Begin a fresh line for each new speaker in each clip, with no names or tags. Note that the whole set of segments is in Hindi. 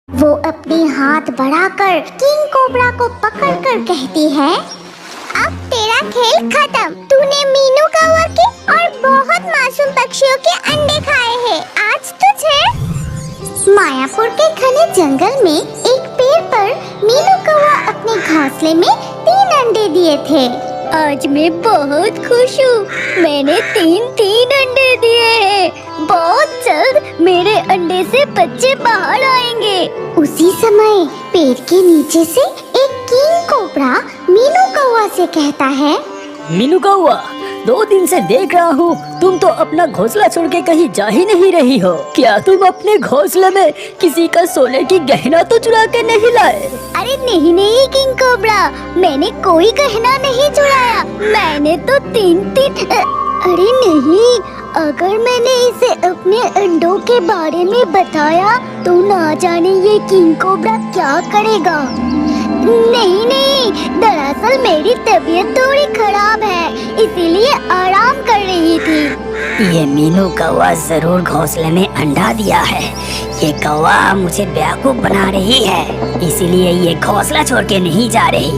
वो अपने हाथ बढ़ाकर किंग कोबरा को पकड़कर कहती है, अब तेरा खेल खत्म। तूने मीनू कौवा के और बहुत मासूम पक्षियों के अंडे खाए हैं। आज तुझे मायापुर के घने जंगल में एक पेड़ पर मीनू कौवा अपने घोंसले में 3 अंडे दिए थे। आज मैं बहुत खुश हूँ। मैंने 3 अंडे दिए हैं। बहुत जल्द मेरे अंडे से बच्चे बाहर आएंगे। उसी समय पेड़ के नीचे से एक किंग कोबरा मीनू कौवा से कहता है,
मीनू कौवा, 2 दिन से देख रहा हूँ तुम तो अपना घोंसला छोड़ के कहीं जा ही नहीं रही हो। क्या तुम अपने घोंसले में किसी का सोने की गहना तो चुरा के नहीं लाए?
अरे नहीं किंग कोबरा, मैंने कोई गहना नहीं चुराया। मैंने तो 3 अरे नहीं, अगर मैंने इसे अपने अंडों के बारे में बताया तो ना जाने ये किंग कोबरा क्या करेगा। नहीं, दरअसल मेरी तबीयत थोड़ी खराब है, इसीलिए आराम कर रही थी।
ये मीनू कौवा जरूर घोंसले में अंडा दिया है। ये कौवा मुझे बेवकूफ बना रही है, इसीलिए ये घोंसला छोड़ के नहीं जा रही।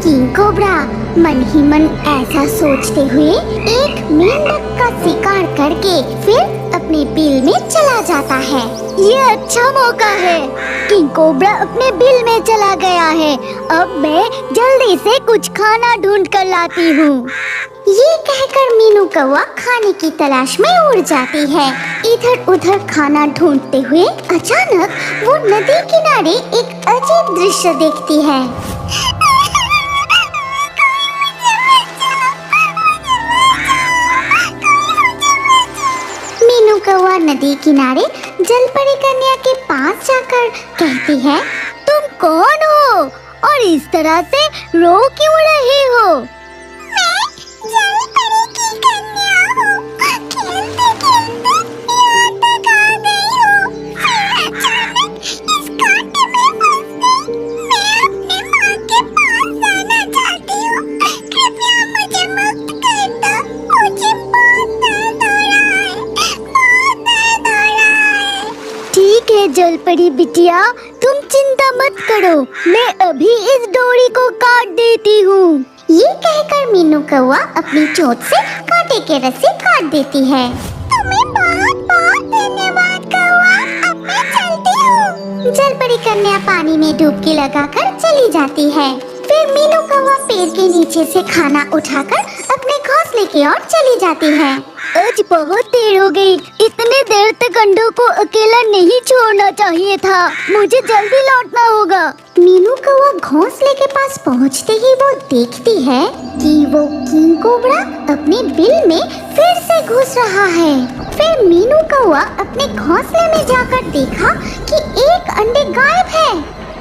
किंग कोबरा मन ही मन ऐसा सोचते हुए एक मेंढक का शिकार करके फिर अपने बिल में चला जाता है। ये अच्छा मौका है। किंग कोबरा अपने बिल में चला गया है। अब मैं जल्दी से कुछ खाना ढूंढ कर लाती हूँ। ये कहकर मीनू कौवा खाने की तलाश में उड़ जाती है। इधर उधर खाना ढूंढते हुए अचानक वो नदी किनारे एक अजीब दृश्य देखती है। मीनू कौवा नदी किनारे जलपरी कन्या के पास जाकर कहती है, तुम कौन हो और इस तरह से रो क्यों रहे हो? मैं जलपरी की कन्या हूँ। खेलते खेलते यहाँ तक आ गई हूँ। फिर अचानक इस कांटे में फंस गई। मैं अपने माँ के पास जाना चाहती हूँ। कृपया मुझे मुक्त कर दो। मुझे बहुत दर्द हो रहा है। ठीक है जलपरी बिटिया, तुम चिंता मत करो, मैं अभी इस डोरी को काट देती हूँ। ये कहकर मीनू कौवा अपनी चोंच से कांटे के रस्सी काट देती है। तुम्हें बहुत बहुत धन्यवाद कौवा, अब मैं चलती हूँ। जलपरी कन्या पानी में डुबकी लगाकर चली जाती है। फिर मीनू कौवा पेड़ के नीचे से खाना उठाकर अपने घोंसले की ओर चली जाती है। आज बहुत देर हो गई। इतने देर तक अंडों को अकेला नहीं छोड़ना चाहिए था। मुझे जल्दी लौटना होगा। मीनू कौवा घोंसले के पास पहुंचते ही वो देखती है कि वो किंग कोबरा अपने बिल में फिर से घुस रहा है। फिर मीनू कौवा अपने घोंसले में जाकर देखा कि एक अंडे गायब है।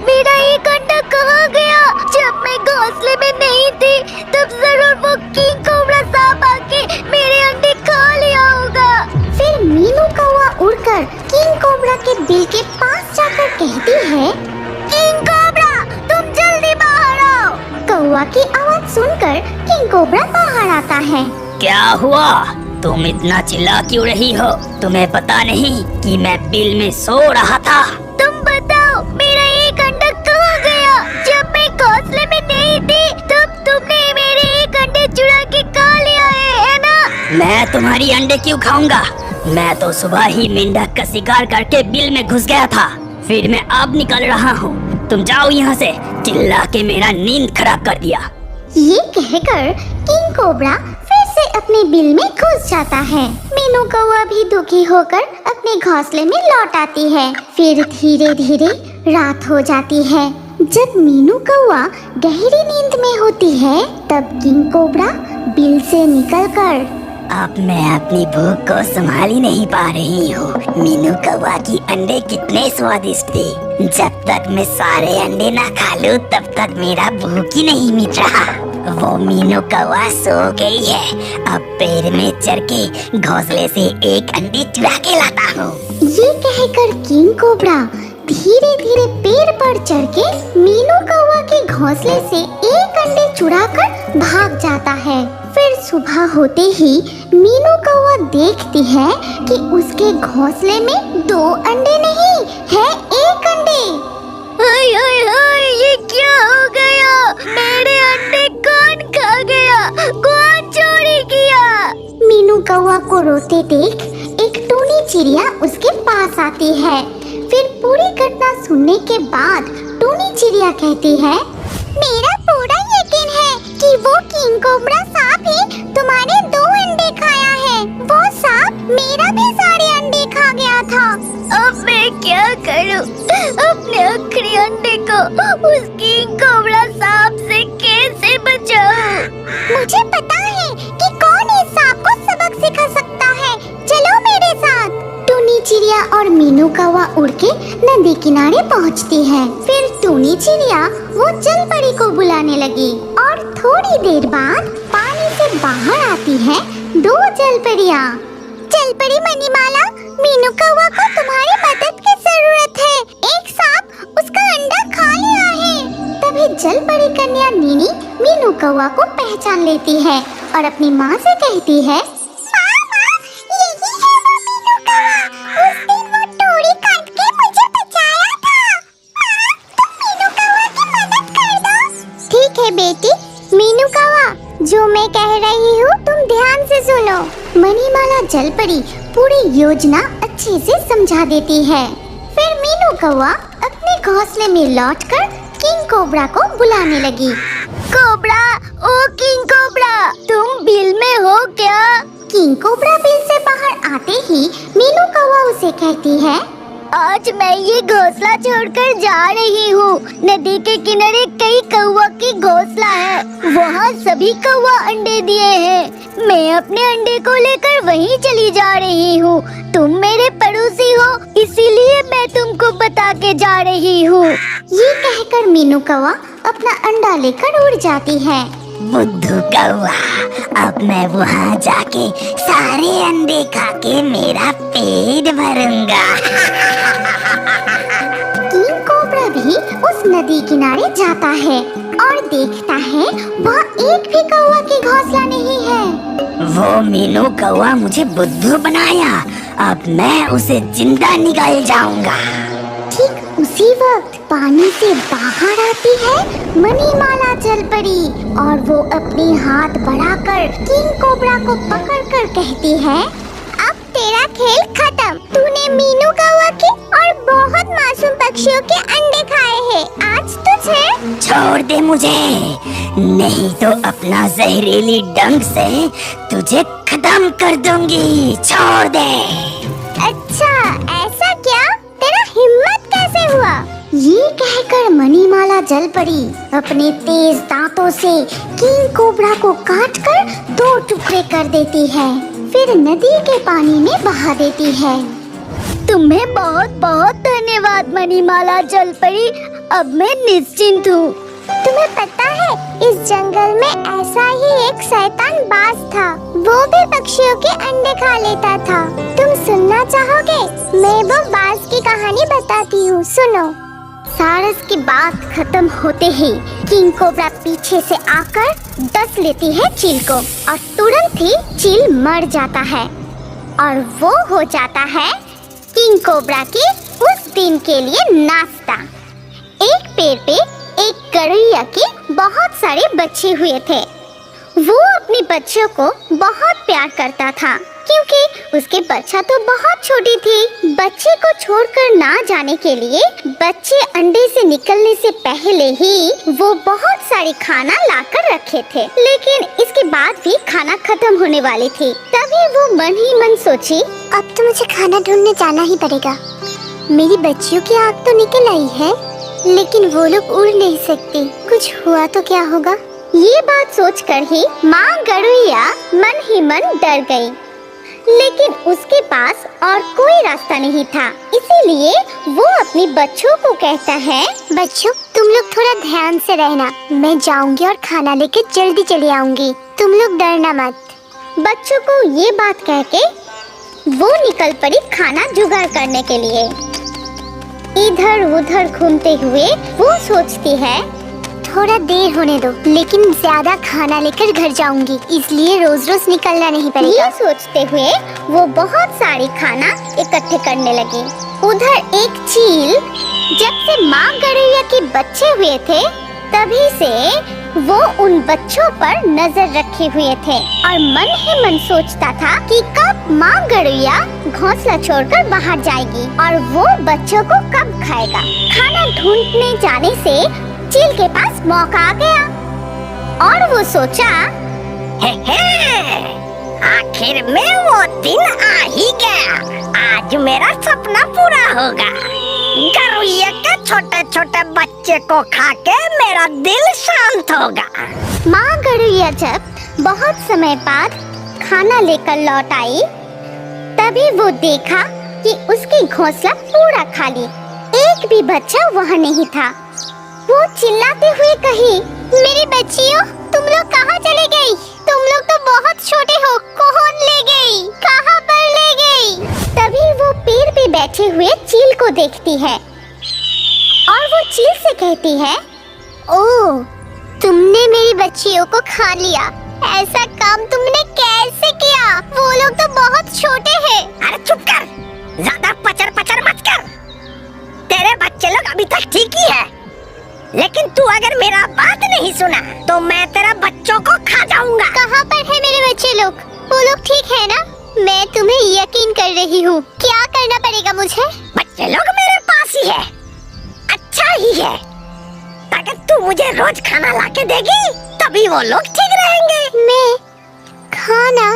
मेरा एक अंडा कहाँ गया? जब मैं घोंसले में नहीं थी तब जरूर वो किंग कोबरा सांप आके मेरे अंडे खा लिया होगा। फिर मीनू कौवा उड़कर किंग कोबरा के बिल के पास जाकर कहती है, किंग कोबरा तुम जल्दी बाहर आओ। कौवा की आवाज सुनकर किंग कोबरा बाहर आता है।
क्या हुआ? तुम इतना चिल्ला क्यों रही हो? तुम्हें पता नहीं कि मैं बिल में सो रहा था?
तुम बताओ, मेरा एक अंडा कहाँ गया? जब मैं घोंसले में नहीं थी तब तुमने मेरे एक अंडे चुरा के खा लिया है ना?
मैं तुम्हारी अंडे क्यों खाऊंगा? मैं तो सुबह ही मेंढक का शिकार करके बिल में घुस गया था। फिर मैं अब निकल रहा हूँ। तुम जाओ यहाँ से। चिल्ला के मेरा नींद खराब कर दिया।
ये कहकर किंग कोबरा फिर से अपने बिल में घुस जाता है। मीनू कौवा भी दुखी होकर अपने घोंसले में लौट आती है। फिर धीरे धीरे रात हो जाती है। जब मीनू कौवा गहरी नींद में होती है तब किंग कोबरा बिल से निकलकर,
अब मैं अपनी भूख को संभाल ही नहीं पा रही हूँ। मीनू कौवा की अंडे कितने स्वादिष्ट थे। जब तक मैं सारे अंडे ना खा लूं तब तक मेरा भूख ही नहीं मिट रहा। वो मीनू कौवा सो गई है। अब पेड़ में चढ़ के घोंसले से एक अंडे चुरा के लाता हूँ।
ये कहकर किंग कोबरा धीरे धीरे पेड़ पर चढ़ के मीनू कौवा के घोंसले से एक अंडे चुराकर भाग जाता है। फिर सुबह होते ही मीनू कौवा देखती है कि उसके घोंसले में 2 अंडे नहीं है, 1 अंडे। कौवा को रोते देख एक टूनी चिड़िया उसके पास आती है। फिर पूरी घटना सुनने के बाद टूनी चिड़िया कहती है, मेरा पूरा यकीन है कि वो किंग कोबरा सांप ही तुम्हारे 2 अंडे खाया है। वो सांप मेरा भी सारे अंडे खा गया था। अब मैं क्या करूं? अपने आखिरी अंडे को उस किंग कोबरा सांप से कैसे बचाऊं? मुझे पता है कि कौन इस सांप को सबक सिखा सकता है। चलो मेरे साथ। टूनी चिड़िया और मीनू कौवा उड़ के नदी किनारे पहुंचती है। फिर टूनी चिड़िया वो जलपरी को बुलाने लगी और थोड़ी देर बाद पानी से बाहर आती है 2 जलपरियाँ। जलपरी मणिमाला, मीनू कौवा को तुम्हारी मदद की जरूरत है। एक सांप उसका अंडा खा लिया है। तभी जलपरी कन्या नीनी मीनू कौवा को पहचान लेती है और अपनी माँ से कहती है, बेटी मीनू कौवा, जो मैं कह रही हूँ तुम ध्यान से सुनो। मणिमाला जलपरी पूरी योजना अच्छे से समझा देती है। फिर मीनू कौवा अपने घोंसले में लौटकर किंग कोबरा को बुलाने लगी। कोबरा, ओ किंग कोबरा, तुम बिल में हो क्या? किंग कोबरा बिल से बाहर आते ही मीनू कौवा उसे कहती है, आज मैं ये घोंसला छोड़कर जा रही हूँ। नदी के किनारे कई कौवा की घोंसला है, वहाँ सभी कौवा अंडे दिए हैं। मैं अपने अंडे को लेकर वहीं चली जा रही हूँ। तुम मेरे पड़ोसी हो, इसीलिए मैं तुमको बता के जा रही हूँ। ये कहकर मीनू कौवा अपना अंडा लेकर उड़ जाती है।
बुद्धू कौवा, अब मैं वहाँ जाके सारे अंडे खा के मेरा पेट भरूंगा।
किंग कोबरा भी उस नदी किनारे जाता है और देखता है वहाँ एक भी कौवा की घोंसला नहीं है।
वो मीनू कौवा मुझे बुद्धू बनाया, अब मैं उसे जिंदा निकाल जाऊंगा।
ठीक उसी वक्त पानी से बाहर आती है मणिमाला जलपरी और वो अपने हाथ बढ़ाकर किंग कोबरा को पकड़कर कहती है, अब तेरा खेल खत्म। तूने मीनू कौवा के और बहुत मासूम पक्षियों के अंडे खाए हैं। आज तुझे
छोड़ दे मुझे, नहीं तो अपना जहरीली डंक से तुझे खत्म कर दूंगी। छोड़ दे।
अच्छा, ऐसा क्या? तेरा हिम्मत कैसे हुआ? ये कहकर मणिमाला जलपरी अपने तेज दांतों से किंग कोबरा को काटकर 2 टुकड़े कर देती है। फिर नदी के पानी में बहा देती है। तुम्हें बहुत बहुत धन्यवाद मणिमाला जलपरी, अब मैं निश्चिंत हूँ। तुम्हें पता है इस जंगल में ऐसा ही एक शैतान बाज था, वो भी पक्षियों के अंडे खा लेता था। तुम सुनना चाहोगे? मैं वो बाज की कहानी बताती हूँ, सुनो। सारस की बात खत्म होते ही किंग कोबरा पीछे से आकर डस लेती है चील को और तुरंत ही चील मर जाता है और वो हो जाता है किंग कोबरा की उस दिन के लिए नाश्ता। एक पेड़ पे एक गौरैया के बहुत सारे बच्चे हुए थे। वो अपने बच्चों को बहुत प्यार करता था क्योंकि उसके बच्चा तो बहुत छोटी थी। बच्चे को छोड़कर ना जाने के लिए बच्चे अंडे से निकलने से पहले ही वो बहुत सारी खाना लाकर रखे थे, लेकिन इसके बाद भी खाना खत्म होने वाली थी। तभी वो मन ही मन सोची, अब तो मुझे खाना ढूंढने जाना ही पड़ेगा। मेरी बच्चियों की आँख तो निकल आई है, लेकिन वो लोग उड़ नहीं सकते। कुछ हुआ तो क्या होगा? ये बात सोचकर ही माँ गौरैया मन ही मन डर गई, लेकिन उसके पास और कोई रास्ता नहीं था। इसीलिए वो अपने बच्चों को कहता है, बच्चों तुम लोग थोड़ा ध्यान से रहना, मैं जाऊंगी और खाना लेके जल्दी चली आऊंगी, तुम लोग डरना मत। बच्चों को ये बात कह के वो निकल पड़ी खाना जुगाड़ करने के लिए। इधर उधर घूमते हुए वो सोचती है, थोड़ा देर होने दो, लेकिन ज्यादा खाना लेकर घर जाऊंगी, इसलिए रोज रोज निकलना नहीं पड़ेगा। ये सोचते हुए वो बहुत सारी खाना इकट्ठे करने लगी। उधर एक चील, जब से माँ गौरैया के बच्चे हुए थे तभी से वो उन बच्चों पर नजर रखे हुए थे और मन ही मन सोचता था कि कब माँ गरुड़िया घोंसला छोड़कर बाहर जाएगी और वो बच्चों को कब खाएगा। खाना ढूंढने जाने से चील के पास मौका आ गया और वो सोचा,
आखिर में वो दिन आ ही गया। आज मेरा सपना पूरा होगा। गरुड़िया के छोटे छोटे बच्चे को खा के मेरा दिल शांत होगा।
माँ गरुड़िया जब बहुत समय बाद खाना लेकर लौट आई, तभी वो देखा कि उसकी घोंसला पूरा खाली, एक भी बच्चा वहाँ नहीं था। वो चिल्लाते हुए कही, मेरी बच्चियों, तुम लोग कहाँ चले गई? तुम लोग तो बहुत छोटे हो, कौन ले गई? कहाँ पर ले गई? तभी वो पेड़ पे बैठे हुए चील को देखती है और वो चील से कहती है, ओह, तुमने मेरी बच्चियों को खा लिया। ऐसा काम तुमने कैसे किया? वो लोग तो बहुत छोटे हैं।
अरे चुप कर, ज्यादा पचर पचर मत कर। तेरे बच्चे लोग अभी तक ठीक ही है, लेकिन तू अगर मेरा बात नहीं सुना तो मैं तेरे बच्चों को खा जाऊंगा।
कहाँ पर है मेरे बच्चे लोग? वो लोग ठीक है ना? मैं तुम्हें यकीन कर रही हूँ। क्या करना पड़ेगा मुझे?
बच्चे लोग मेरे पास ही है। अच्छा ही है, अगर तू मुझे रोज खाना लाके देगी तभी वो लोग ठीक रहेंगे।
मैं खाना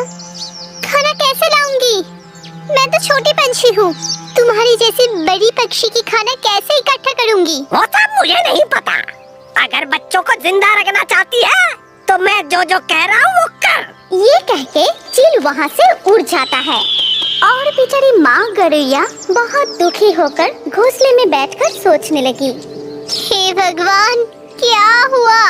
कैसे लाऊंगी? मैं तो छोटी पंछी हूँ, तुम्हारी जैसी बड़ी पक्षी की खाना कैसे इकट्ठा करूंगी?
वो सब मुझे नहीं पता। अगर बच्चों को जिंदा रखना चाहती है तो मैं जो जो कह रहा हूँ वो कर।
ये कह के चील वहाँ से उड़ जाता है और बेचारी माँ गरुड़िया बहुत दुखी होकर घोंसले में बैठकर सोचने लगी, हे भगवान, क्या हुआ?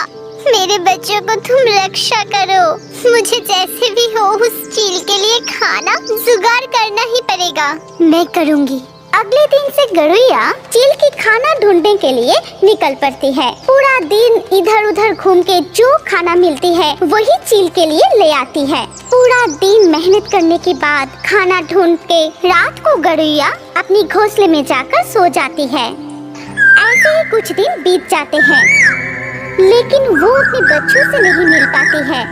मेरे बच्चों को तुम रक्षा करो। मुझे जैसे भी हो उस चील के लिए खाना जुगाड़ करना ही पड़ेगा। मैं करूँगी। अगले दिन से गरुड़िया चील की खाना ढूंढने के लिए निकल पड़ती है। पूरा दिन इधर उधर घूम के जो खाना मिलती है वही चील के लिए ले आती है। पूरा दिन मेहनत करने के बाद खाना ढूंढ के रात को गरुड़िया अपनी घोंसले में जाकर सो जाती है। ऐसे ही कुछ दिन बीत जाते हैं, लेकिन वो अपने बच्चों से नहीं मिल पाती है।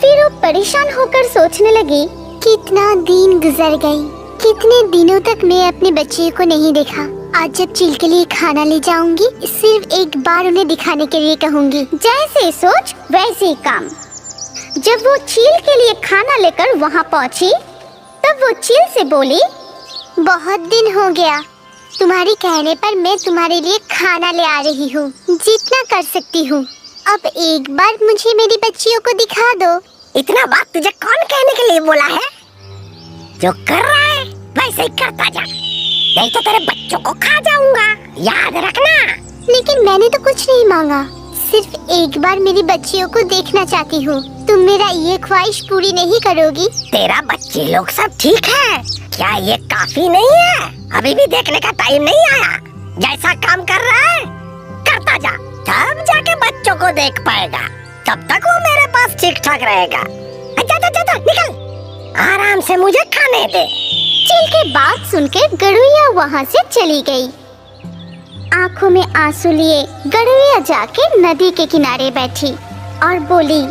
फिर वो परेशान होकर सोचने लगी, कितना दिन गुजर गई, कितने दिनों तक मैं अपने बच्चे को नहीं देखा। आज जब चील के लिए खाना ले जाऊंगी, सिर्फ एक बार उन्हें दिखाने के लिए कहूंगी। जैसे सोच वैसे ही काम। जब वो चील के लिए खाना लेकर वहाँ पहुँची, तब वो चील से बोली, बहुत दिन हो गया, तुम्हारे कहने पर मैं तुम्हारे लिए खाना ले आ रही हूँ। जितना कर सकती हूँ, अब एक बार मुझे मेरी बच्चियों को दिखा दो।
इतना बात तुझे कौन कहने के लिए बोला है? जो कर रहा है वैसे ही करता जा, नहीं तो तेरे बच्चों को खा जाऊंगा, याद रखना।
लेकिन मैंने तो कुछ नहीं मांगा, सिर्फ एक बार मेरी बच्चियों को देखना चाहती हूँ। तुम मेरा ये ख्वाहिश पूरी नहीं करोगी?
तेरा बच्चे लोग सब ठीक है क्या? ये काफी नहीं है? अभी भी देखने का टाइम नहीं आया। जैसा काम कर रहा है करता जा, तब जाके बच्चों को देख पाएगा। तब तक वो मेरे पास ठीक ठाक रहेगा। जा निकल, आराम से मुझे खाने दे।
चील के बात सुनकर गरुड़िया वहाँ से चली गई। आंखों में आंसू लिए गरुड़िया जाके नदी के किनारे बैठी और बोली,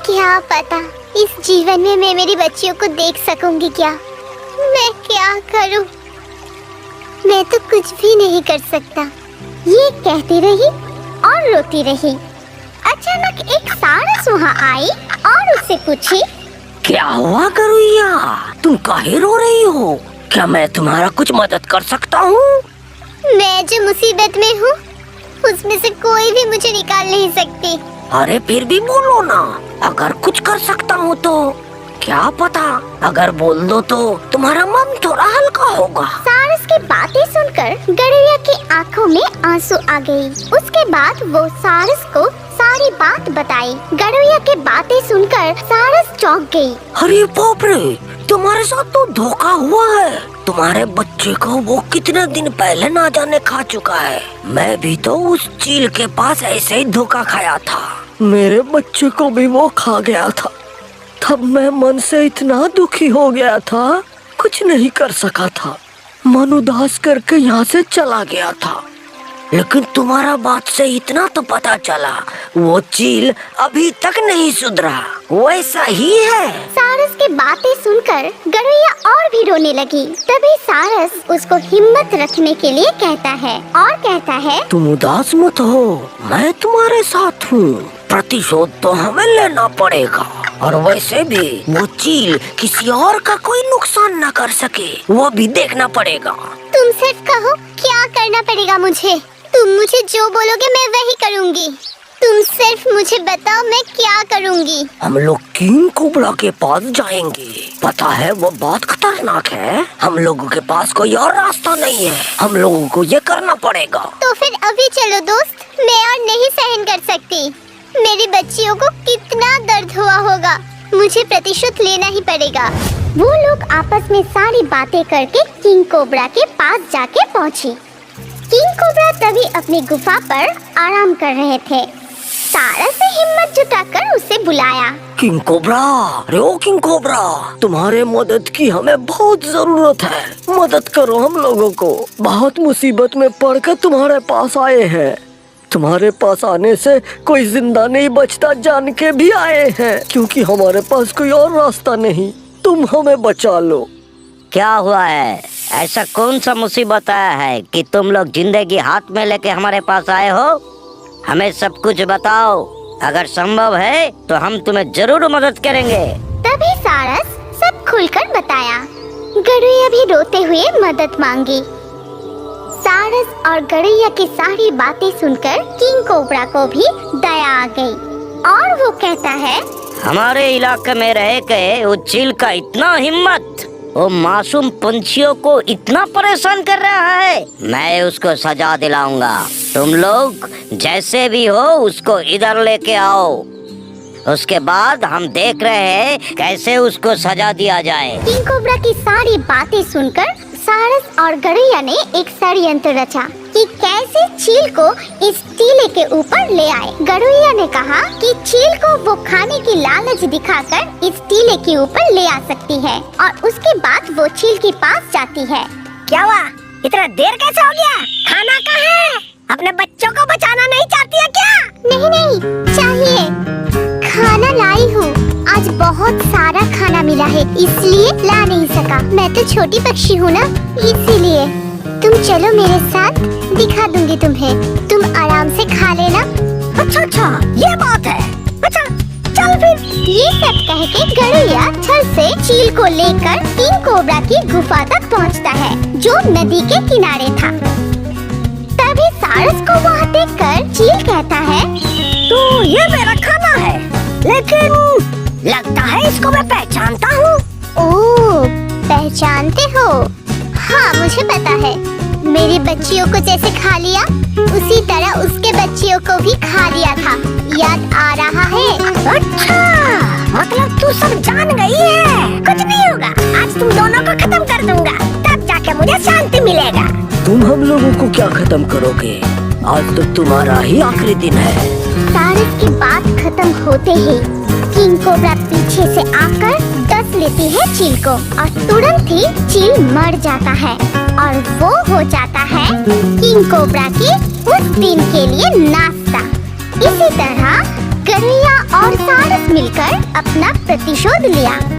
क्या पता इस जीवन में मैं मेरी बच्चियों को देख सकूंगी क्या? मैं क्या करूं? मैं तो कुछ भी नहीं कर सकता। ये कहती रही और रोती रही। अचानक एक सारस वहाँ आई और उससे पूछी,
क्या हुआ गरुड़िया, तुम काहे रो रही हो? क्या मैं तुम्हारा कुछ मदद कर सकता हूँ?
मैं जो मुसीबत में हूँ उसमें से कोई भी मुझे निकाल नहीं सकती।
अरे फिर भी बोलो ना, अगर कुछ कर सकता हूँ तो। क्या पता अगर बोल दो तो तुम्हारा मन थोड़ा हल्का होगा।
सारस की बातें सुनकर गरुड़िया की आंखों में आंसू आ गई। उसके बाद वो सारस को सारी बात बताई। गरुड़िया की बातें सुनकर सारस चौंक गई।
अरे बाप रे, तुम्हारे साथ तो धोखा हुआ है। तुम्हारे बच्चे को वो कितने दिन पहले ना जाने खा चुका है। मैं भी तो उस चील के पास ऐसे ही धोखा खाया था। मेरे बच्चे को भी वो खा गया था। तब मैं मन से इतना दुखी हो गया था, कुछ नहीं कर सका था। मन उदास करके यहाँ से चला गया था। लेकिन तुम्हारा बात से इतना तो पता चला, वो चील अभी तक नहीं सुधरा, वैसा ही है।
सारस की बातें सुनकर गौरैया और भी रोने लगी। तभी सारस उसको हिम्मत रखने के लिए कहता है और कहता है,
तुम उदास मत हो, मैं तुम्हारे साथ हूँ। प्रतिशोध तो हमें लेना पड़ेगा, और वैसे भी वो चील किसी और का कोई नुकसान न कर सके, वो भी देखना पड़ेगा।
तुम सिर्फ कहो क्या करना पड़ेगा मुझे। तुम मुझे जो बोलोगे मैं वही करूँगी। तुम सिर्फ मुझे बताओ मैं क्या करूँगी।
हम लोग किंग कोबरा के पास जाएंगे। पता है वो बहुत खतरनाक है। हम लोगों के पास कोई और रास्ता नहीं है, हम लोगों को ये करना पड़ेगा।
तो फिर अभी चलो दोस्त, मैं और नहीं सहन कर सकती। मेरी बच्चियों को कितना दर्द हुआ होगा, मुझे प्रतिशोध लेना ही पड़ेगा। वो लोग आपस में सारी बातें करके किंग कोबरा के पास जाके पहुँची। किंग कोबरा तभी अपनी गुफा पर आराम कर रहे थे। सारस ने हिम्मत जुटाकर उसे बुलाया।
किंग कोबरा, अरे ओ किंग कोबरा, तुम्हारे मदद की हमें बहुत जरूरत है। मदद करो हम लोगों को, बहुत मुसीबत में पड़कर तुम्हारे पास आए हैं। तुम्हारे पास आने से कोई जिंदा नहीं बचता जान के भी आए हैं, क्योंकि हमारे पास कोई और रास्ता नहीं। तुम हमें बचा लो।
क्या हुआ है? ऐसा कौन सा मुसीबत आया है कि तुम लोग जिंदगी हाथ में लेके हमारे पास आए हो? हमें सब कुछ बताओ, अगर संभव है तो हम तुम्हें जरूर मदद करेंगे।
तभी सारस सब खुलकर बताया। गौरैया भी रोते हुए मदद मांगी। सारस और गौरैया की सारी बातें सुनकर किंग कोबरा को भी दया आ गई और वो कहता है,
हमारे इलाके में रह के उस चील का इतना हिम्मत, वो मासूम पंछियों को इतना परेशान कर रहा है, मैं उसको सजा दिलाऊंगा। तुम लोग जैसे भी हो उसको इधर लेके आओ, उसके बाद हम देख रहे हैं कैसे उसको सजा दिया जाए।
किंग कोबरा की सारी बातें सुनकर सारस और गौरैया ने एक षड्यंत्र रचा कि कैसे चील को इस टीले के ऊपर ले आए। गौरैया ने कहा कि चील को वो खाने की लालच दिखाकर इस टीले के ऊपर ले आ सकती है और उसके बाद वो चील के पास जाती है।
क्या हुआ? इतना देर कैसे हो गया? खाना कहाँ है? अपने बच्चों को बचाना नहीं चाहती है क्या?
नहीं नहीं चाहिए, खाना लाई हूँ। आज बहुत सारा खाना मिला है इसलिए ला नहीं सका। मैं तो छोटी पक्षी हूँ ना, इसीलिए। तुम चलो मेरे साथ, दिखा दूंगी तुम्हें, तुम आराम से खा लेना।
अच्छा ये बात है। अच्छा चल फिर।
ये सब कह के गौरैया छल से चील को लेकर किंग कोबरा की गुफा तक पहुंचता है जो नदी के किनारे था। तभी सारस को वहाँ देखकर चील कहता है,
तो ये मेरा खाना है, लेकिन लगता है इसको मैं पहचानता हूँ।
ओह, पहचानते हो? हाँ मुझे पता है, मेरी बच्चियों को जैसे खा लिया उसी तरह उसके बच्चियों को भी खा लिया था, याद आ रहा है?
अच्छा मतलब तू सब जान गई है। कुछ नहीं होगा, आज तुम दोनों को खत्म कर दूंगा, तब जाके मुझे शांति मिलेगा।
तुम हम लोगों को क्या खत्म करोगे? आज तो तुम्हारा ही आखिरी दिन है।
सारस की बात खत्म होते ही किंग कोबरा पीछे से आकर डस लेती है चील को और तुरंत ही चील मर जाता है और वो हो जाता है किंग कोबरा की उस दिन के लिए नाश्ता। इसी तरह गौरैया और सारस मिलकर अपना प्रतिशोध लिया।